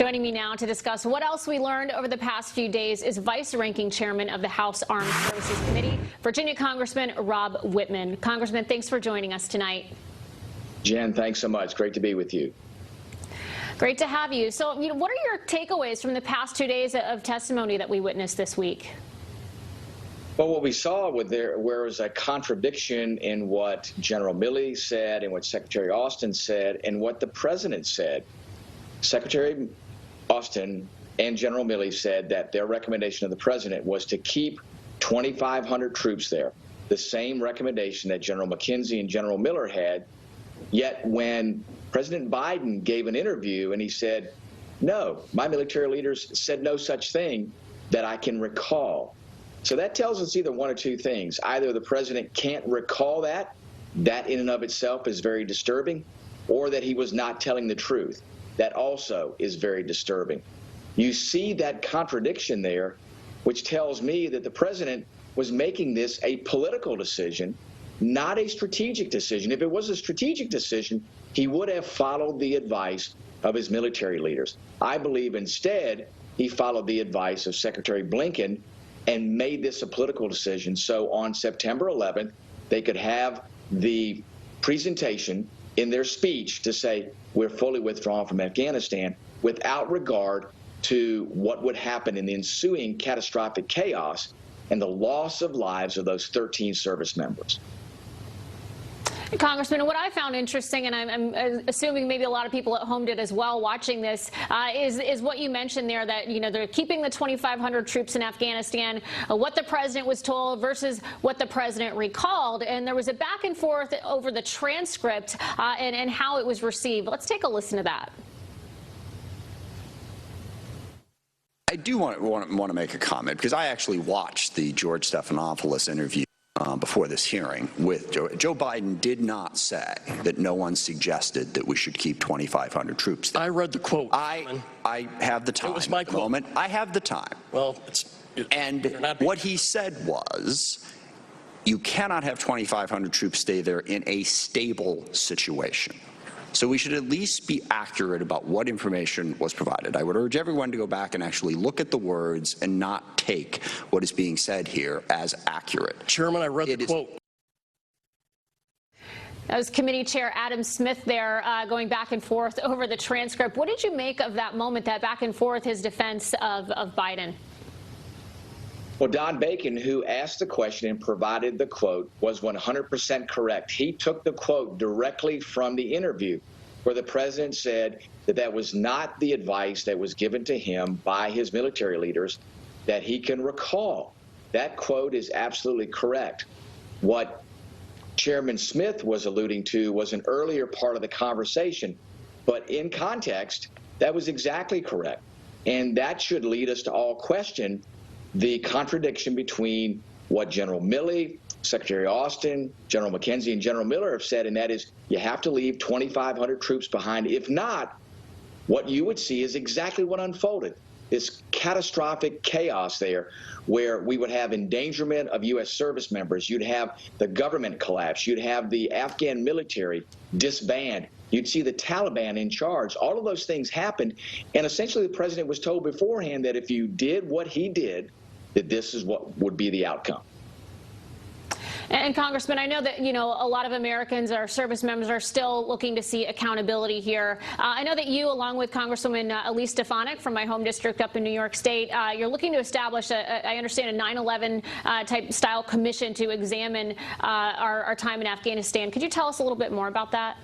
Joining me now to discuss what else we learned over the past few days is Vice Ranking Chairman of the House Armed Services Committee, Virginia Congressman Rob Wittman. Congressman, thanks for joining us tonight. Jen, thanks so much. Great to be with you. Great to have you. So, what are your takeaways from the past 2 days of testimony that we witnessed this week? Well, what we saw was a contradiction in what General Milley said and what Secretary Austin said and what the president said. Secretary Austin and General Milley said that their recommendation of the president was to keep 2,500 troops there, the same recommendation that General McKenzie and General Miller had. Yet when President Biden gave an interview and he said, no, my military leaders said no such thing that I can recall. So that tells us either one or two things. Either the president can't recall that in and of itself is very disturbing, or that he was not telling the truth. That also is very disturbing. You see that contradiction there, which tells me that the president was making this a political decision, not a strategic decision. If it was a strategic decision, he would have followed the advice of his military leaders. I believe instead he followed the advice of Secretary Blinken and made this a political decision. So on September 11th, they could have the presentation in their speech to say, we're fully withdrawn from Afghanistan, without regard to what would happen in the ensuing catastrophic chaos and the loss of lives of those 13 service members. Congressman, what I found interesting, and I'm assuming maybe a lot of people at home did as well watching this, is what you mentioned there, that they're keeping the 2,500 troops in Afghanistan, what the president was told versus what the president recalled, and there was a back and forth over the transcript and how it was received. Let's take a listen to that. I do want to make a comment, because I actually watched the George Stephanopoulos interview before this hearing with Joe Biden did not say that no one suggested that we should keep 2,500 troops there. I read the quote. I have the time. It was my quote. Moment. I have the time. Well, and what he said was, you cannot have 2,500 troops stay there in a stable situation. So we should at least be accurate about what information was provided. I would urge everyone to go back and actually look at the words and not take what is being said here as accurate. Chairman, I read the quote. That was Committee Chair Adam Smith there going back and forth over the transcript. What did you make of that moment, that back and forth, his defense of Biden? Well, Don Bacon, who asked the question and provided the quote, was 100% correct. He took the quote directly from the interview where the president said that that was not the advice that was given to him by his military leaders that he can recall. That quote is absolutely correct. What Chairman Smith was alluding to was an earlier part of the conversation, but in context, that was exactly correct. And that should lead us to all question the contradiction between what General Milley, Secretary Austin, General McKenzie, and General Miller have said, and that is you have to leave 2,500 troops behind. If not, what you would see is exactly what unfolded, this catastrophic chaos there where we would have endangerment of U.S. service members. You'd have the government collapse. You'd have the Afghan military disband. You'd see the Taliban in charge. All of those things happened, and essentially the president was told beforehand that if you did what he did, that this is what would be the outcome. And Congressman, I know that, a lot of Americans, our service members, are still looking to see accountability here. I know that you, along with Congresswoman Elise Stefanik from my home district up in New York State, you're looking to establish, I understand, a 9/11 type style commission to examine our time in Afghanistan. Could you tell us a little bit more about that?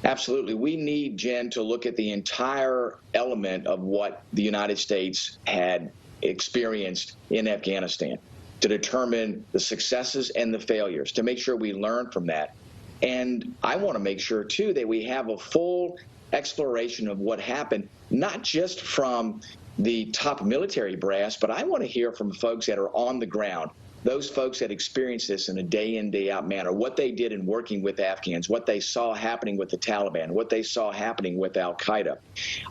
Absolutely. We need, Jen, to look at the entire element of what the United States had experienced in Afghanistan to determine the successes and the failures, to make sure we learn from that. And I want to make sure, too, that we have a full exploration of what happened, not just from the top military brass, but I want to hear from folks that are on the ground, those folks that experienced this in a day-in, day-out manner, what they did in working with Afghans, what they saw happening with the Taliban, what they saw happening with al-Qaeda.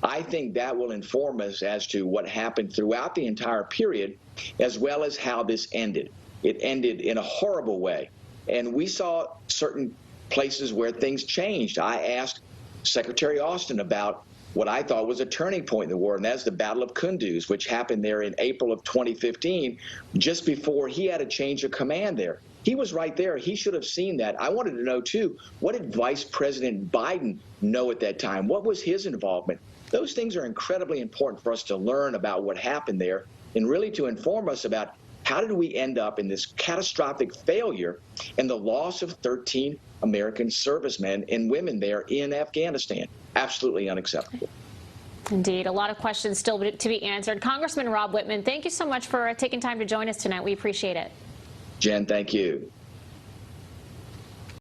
I think that will inform us as to what happened throughout the entire period, as well as how this ended. It ended in a horrible way. And we saw certain places where things changed. I asked Secretary Austin about what I thought was a turning point in the war, and that's the Battle of Kunduz, which happened there in April of 2015, just before he had a change of command there. He was right there. He should have seen that. I wanted to know, too, what did Vice President Biden know at that time? What was his involvement? Those things are incredibly important for us to learn about what happened there and really to inform us about how did we end up in this catastrophic failure and the loss of 13 American servicemen and women there in Afghanistan. Absolutely unacceptable. Indeed. A lot of questions still to be answered. Congressman Rob Wittman, thank you so much for taking time to join us tonight. We appreciate it. Jen, thank you.